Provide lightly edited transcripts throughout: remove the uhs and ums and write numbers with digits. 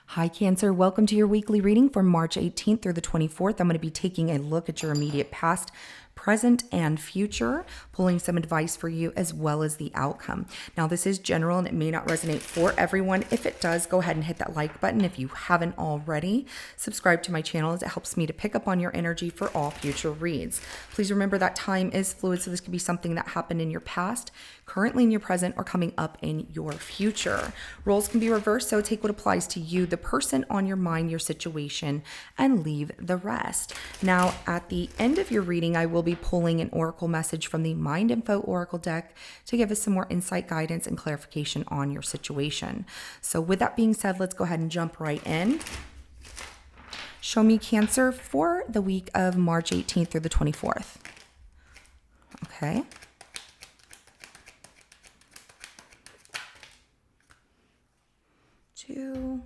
Hi, Cancer. Welcome to your weekly reading for March 18th through the 24th. I'm going to be taking a look at your immediate past, present, and future, pulling some advice for you as well as the outcome. Now, this is general and it may not resonate for everyone. If it does, go ahead and hit that like button. If you haven't already, subscribe to my channel as it helps me to pick up on your energy for all future reads. Please remember that time is fluid, so this could be something that happened in your past, currently in your present, or coming up in your future. Roles can be reversed, so take what applies to you, the person on your mind, your situation, and leave the rest. Now, at the end of your reading, I will be pulling an oracle message from the Mind Info Oracle deck to give us some more insight, guidance, and clarification on your situation. So with that being said, let's go ahead and jump right in. Show me Cancer for the week of March 18th through the 24th. Okay. Two.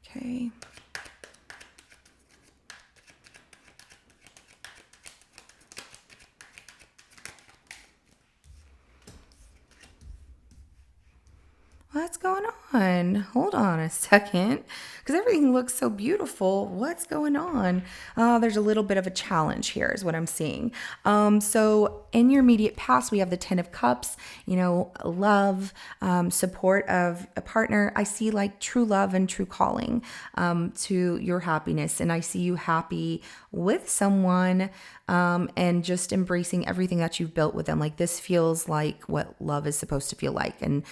Okay. What's going on? Hold on a second, because everything looks so beautiful. What's going on? There's a little bit of a challenge here, is what I'm seeing. So in your immediate past, we have the Ten of Cups, love, support of a partner. I see like true love and true calling to your happiness. And I see you happy with someone and just embracing everything that you've built with them. Like this feels like what love is supposed to feel like, and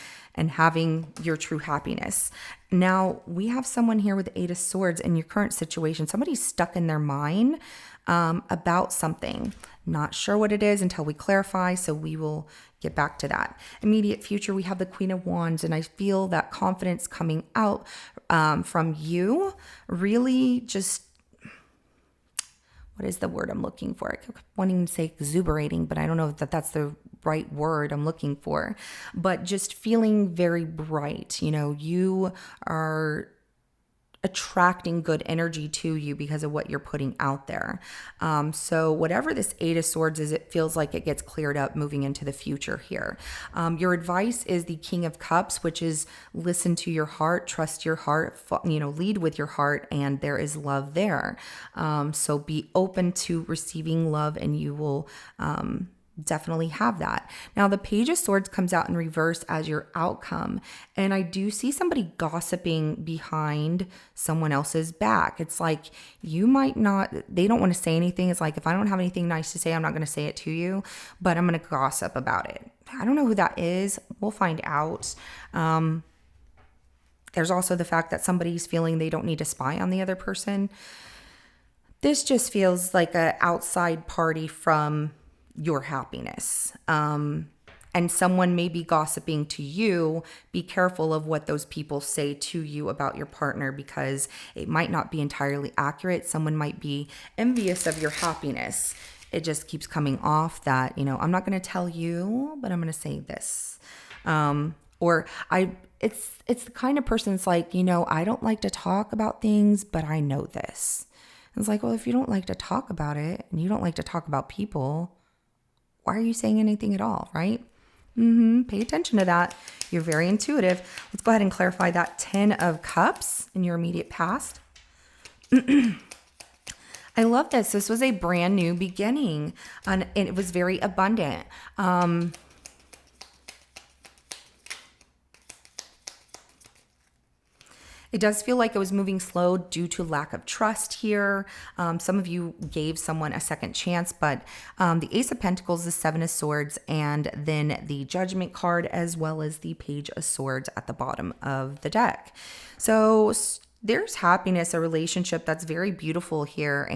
having your true happiness. Now, we have someone here with the Eight of Swords in your current situation. Somebody's stuck in their mind about something. Not sure what it is until we clarify, so we will get back to that. Immediate future, we have the Queen of Wands, and I feel that confidence coming out from you. Really just, what is the word I'm looking for? I keep wanting to say exuberating, but I don't know if that's the right word I'm looking for. But just feeling very bright. You are attracting good energy to you because of what you're putting out there. So whatever this Eight of Swords is, it feels like it gets cleared up moving into the future here. Your advice is the King of Cups, which is listen to your heart, trust your heart, lead with your heart, and there is love there. So be open to receiving love, and you will definitely have that. Now, the Page of Swords comes out in reverse as your outcome. And I do see somebody gossiping behind someone else's back. It's like you might not, they don't want to say anything. It's like, if I don't have anything nice to say, I'm not going to say it to you, but I'm going to gossip about it. I don't know who that is. We'll find out. There's also the fact that somebody's feeling they don't need to spy on the other person. This just feels like an outside party from your happiness. And someone may be gossiping to you. Be careful of what those people say to you about your partner, because it might not be entirely accurate. Someone might be envious of your happiness. It just keeps coming off that, I'm not going to tell you, but I'm going to say this. It's the kind of person that's like, I don't like to talk about things, but I know this. And it's like, well, if you don't like to talk about it and you don't like to talk about people, why are you saying anything at all, right? Pay attention to that. You're very intuitive. Let's go ahead and clarify that 10 of Cups in your immediate past. I love this. This was a brand new beginning, and it was very abundant. It does feel like it was moving slow due to lack of trust here. Some of you gave someone a second chance, but the Ace of Pentacles, the Seven of Swords, and then the Judgment card, as well as the Page of Swords at the bottom of the deck. So there's happiness, a relationship that's very beautiful here,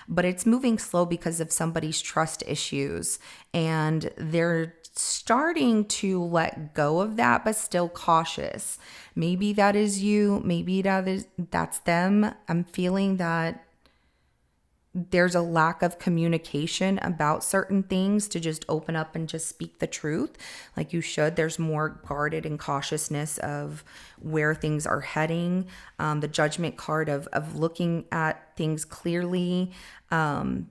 but it's moving slow because of somebody's trust issues, and they're starting to let go of that, but still cautious. Maybe that is you, maybe that's them. I'm feeling that there's a lack of communication about certain things to just open up and just speak the truth like you should. There's more guarded and cautiousness of where things are heading. The Judgment card of looking at things clearly.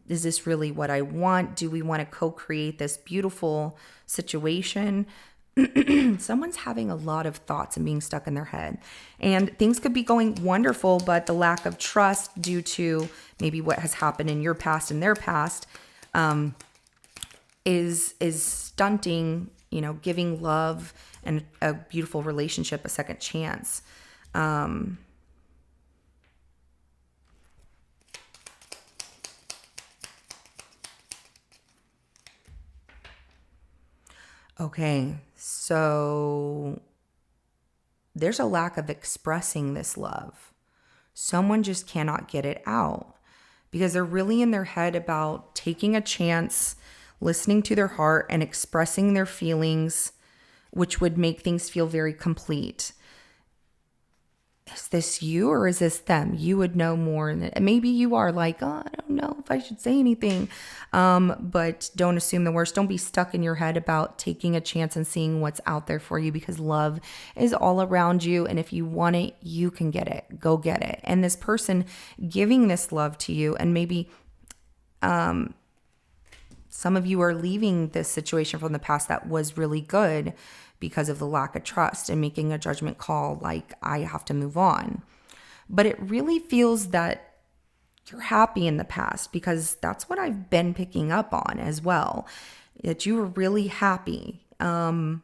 Is this really what I want? Do we want to co-create this beautiful situation? Someone's having a lot of thoughts and being stuck in their head. And things could be going wonderful, but the lack of trust due to maybe what has happened in your past and their past is stunting, giving love and a beautiful relationship a second chance. Okay, so there's a lack of expressing this love. Someone just cannot get it out because they're really in their head about taking a chance, listening to their heart, and expressing their feelings, which would make things feel very complete. Is this you or is this them? You would know more. And maybe you are like, oh, I don't know if I should say anything. But don't assume the worst. Don't be stuck in your head about taking a chance and seeing what's out there for you, because love is all around you. And if you want it, you can get it. Go get it. And this person giving this love to you, and maybe some of you are leaving this situation from the past that was really good because of the lack of trust and making a judgment call like, I have to move on. But it really feels that you're happy in the past, because that's what I've been picking up on as well. That you were really happy. They're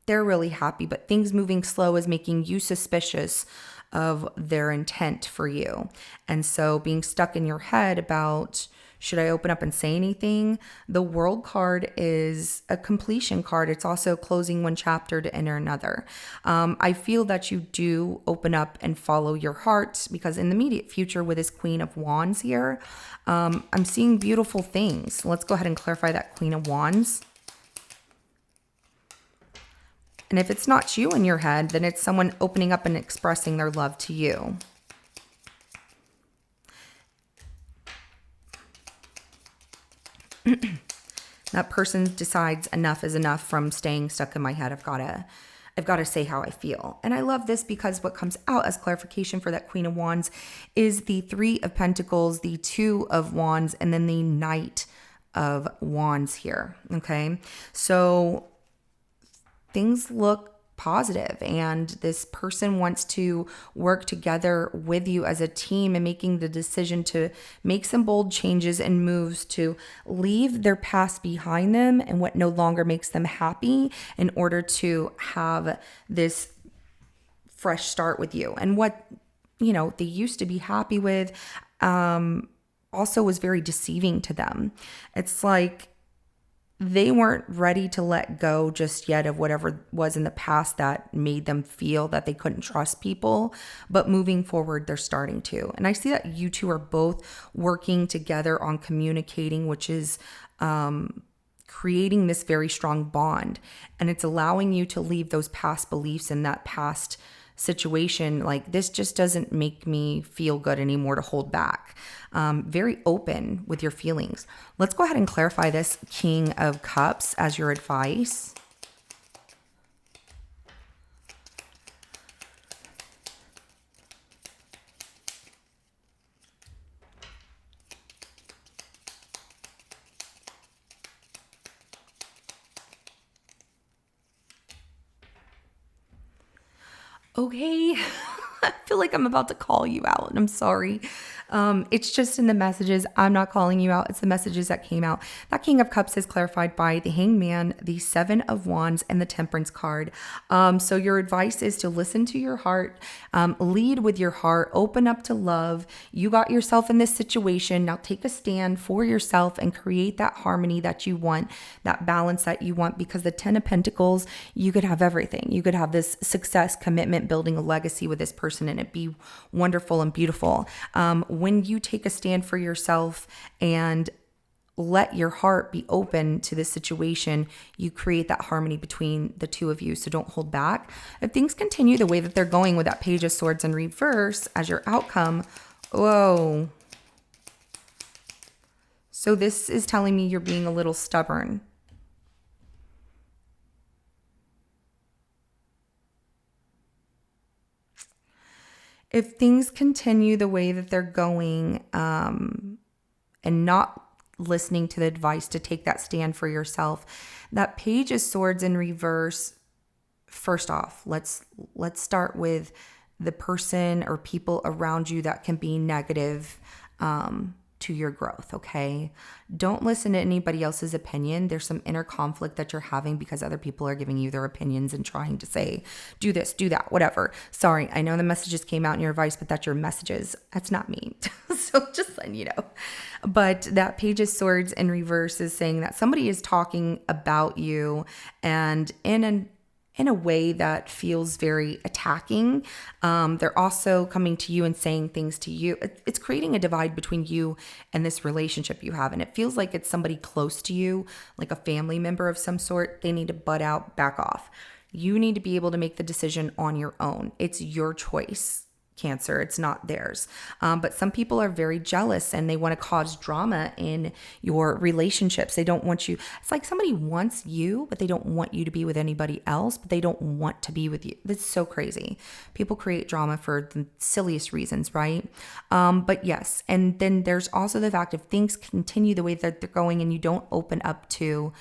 really happy, but things moving slow is making you suspicious of their intent for you. And so being stuck in your head about, should I open up and say anything? The World card is a completion card. It's also closing one chapter to enter another. I feel that you do open up and follow your heart, because in the immediate future with this Queen of Wands here, I'm seeing beautiful things. Let's go ahead and clarify that Queen of Wands. And if it's not you in your head, then it's someone opening up and expressing their love to you. That person decides enough is enough from staying stuck in my head. I've got to say how I feel. And I love this because what comes out as clarification for that Queen of Wands is the Three of Pentacles, the Two of Wands, and then the Knight of Wands here. Okay. So things look positive, and this person wants to work together with you as a team and making the decision to make some bold changes and moves to leave their past behind them and what no longer makes them happy, in order to have this fresh start with you. And what they used to be happy with also was very deceiving to them. It's like they weren't ready to let go just yet of whatever was in the past that made them feel that they couldn't trust people. But moving forward, they're starting to. And I see that you two are both working together on communicating, which is creating this very strong bond. And it's allowing you to leave those past beliefs and that past situation, like, this just doesn't make me feel good anymore, to hold back. Very open with your feelings. Let's go ahead and clarify this King of Cups as your advice. Okay. I feel like I'm about to call you out, and I'm sorry. It's just in the messages. I'm not calling you out. It's the messages that came out. That King of Cups is clarified by the Hangman, the Seven of Wands, and the Temperance card. So your advice is to listen to your heart, lead with your heart, open up to love. You got yourself in this situation. Now take a stand for yourself and create that harmony that you want, that balance that you want, because the Ten of Pentacles, you could have everything. You could have this success, commitment, building a legacy with this person, and it be wonderful and beautiful. When you take a stand for yourself and let your heart be open to this situation, you create that harmony between the two of you. So don't hold back. If things continue the way that they're going with that Page of Swords in reverse as your outcome, whoa. So this is telling me you're being a little stubborn. If things continue the way that they're going, and not listening to the advice to take that stand for yourself. That Page of Swords in reverse. First off, let's start with the person or people around you that can be negative to your growth, okay? Don't listen to anybody else's opinion. There's some inner conflict that you're having because other people are giving you their opinions and trying to say, do this, do that, whatever. Sorry, I know the messages came out in your advice, but that's your messages. That's not me. So just letting you know. But that Page of Swords in reverse is saying that somebody is talking about you and in a way that feels very attacking. They're also coming to you and saying things to you. It's creating a divide between you and this relationship you have. And it feels like it's somebody close to you, like a family member of some sort. They need to butt out, back off. You need to be able to make the decision on your own. It's your choice, Cancer. It's not theirs. But some people are very jealous and they want to cause drama in your relationships. They don't want you. It's like somebody wants you, but they don't want you to be with anybody else, but they don't want to be with you. That's so crazy. People create drama for the silliest reasons, right? But yes. And then there's also the fact if things continue the way that they're going and you don't open up to,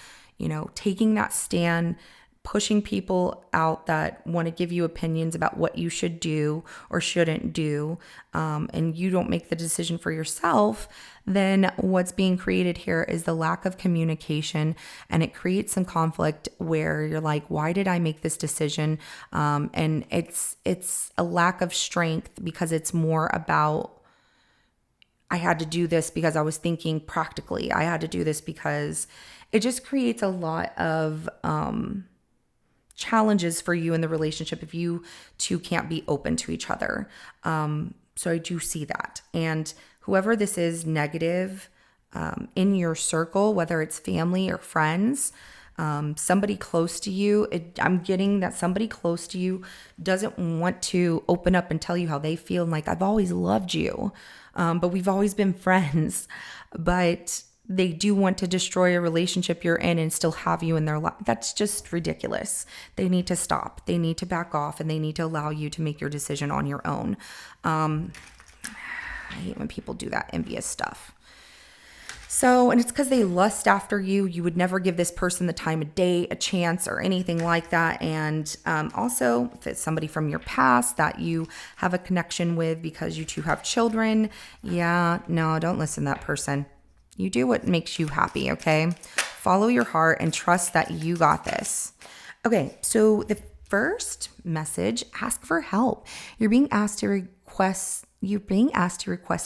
taking that stand, pushing people out that want to give you opinions about what you should do or shouldn't do, and you don't make the decision for yourself, then what's being created here is the lack of communication, and it creates some conflict where you're like, why did I make this decision? And it's a lack of strength because it's more about, I had to do this because I was thinking practically. I had to do this because it just creates a lot of challenges for you in the relationship if you two can't be open to each other. So I do see that. And whoever this is negative in your circle, whether it's family or friends, somebody close to you, I'm getting that somebody close to you doesn't want to open up and tell you how they feel. And like, I've always loved you, but we've always been friends. But they do want to destroy a relationship you're in and still have you in their life. That's just ridiculous. They need to stop. They need to back off, and they need to allow you to make your decision on your own. I hate when people do that envious stuff. So, and it's because they lust after you. You would never give this person the time of day, a chance, or anything like that. And also, if it's somebody from your past that you have a connection with because you two have children, don't listen to that person. You do what makes you happy, okay? Follow your heart and trust that you got this. Okay, so the first message, ask for help. You're being asked to request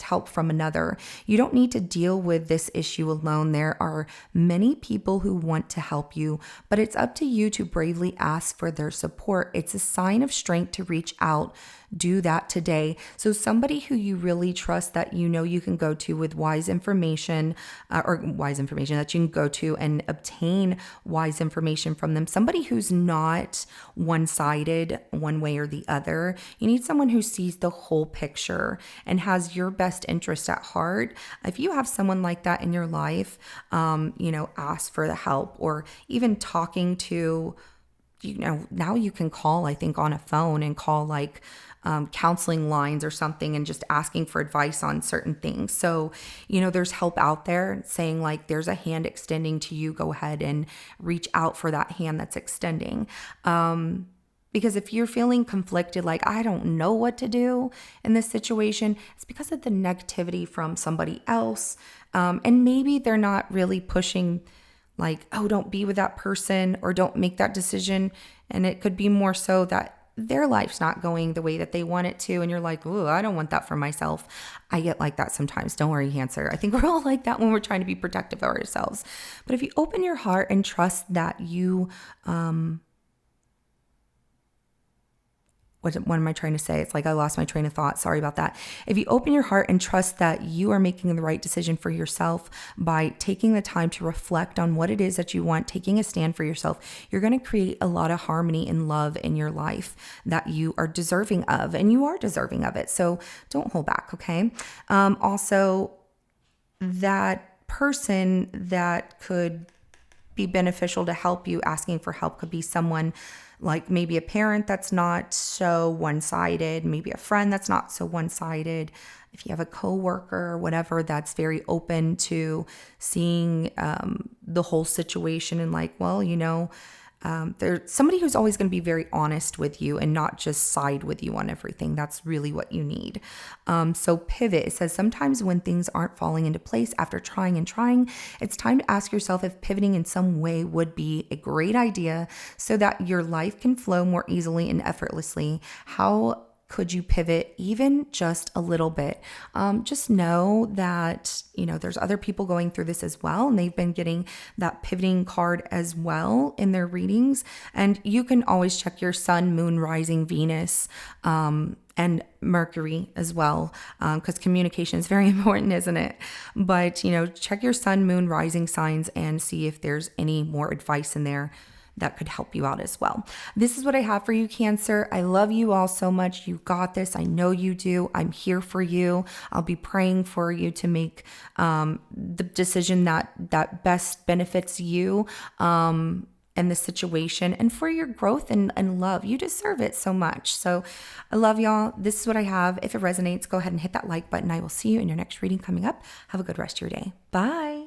help from another. You don't need to deal with this issue alone. There are many people who want to help you, but it's up to you to bravely ask for their support. It's a sign of strength to reach out. Do that today. So somebody who you really trust that you can go to with wise information that you can go to and obtain wise information from them. Somebody who's not one-sided one way or the other. You need someone who sees the whole picture and has your best interest at heart. If you have someone like that in your life, ask for the help, or even talking to, now you can call, I think, on a phone and call like counseling lines or something and just asking for advice on certain things. So, there's help out there saying like, there's a hand extending to you. Go ahead and reach out for that hand that's extending. Because if you're feeling conflicted, like, I don't know what to do in this situation, it's because of the negativity from somebody else. And maybe they're not really pushing like, oh, don't be with that person or don't make that decision. And it could be more so that their life's not going the way that they want it to. And you're like, oh, I don't want that for myself. I get like that sometimes. Don't worry, Cancer. I think we're all like that when we're trying to be protective of ourselves. But if you open your heart and trust that you, what am I trying to say? It's like I lost my train of thought. Sorry about that. If you open your heart and trust that you are making the right decision for yourself by taking the time to reflect on what it is that you want, taking a stand for yourself, you're going to create a lot of harmony and love in your life that you are deserving of, and you are deserving of it. So don't hold back, okay? Also, that person that could be beneficial to help you, asking for help, could be someone like maybe a parent that's not so one-sided, maybe a friend that's not so one-sided. If you have a coworker or whatever that's very open to seeing the whole situation and like, well, there's somebody who's always going to be very honest with you and not just side with you on everything. That's really what you need. So pivot, it says sometimes when things aren't falling into place after trying and trying, it's time to ask yourself if pivoting in some way would be a great idea so that your life can flow more easily and effortlessly. How could you pivot even just a little bit? Just know that, there's other people going through this as well, and they've been getting that pivoting card as well in their readings. And you can always check your sun, moon, rising, Venus, and Mercury as well, because communication is very important, isn't it? But, check your sun, moon, rising signs and see if there's any more advice in there that could help you out as well. This is what I have for you, Cancer. I love you all so much. You got this. I know you do. I'm here for you. I'll be praying for you to make the decision that best benefits you and the situation and for your growth and love. You deserve it so much. So I love y'all. This is what I have. If it resonates, go ahead and hit that like button. I will see you in your next reading coming up. Have a good rest of your day. Bye.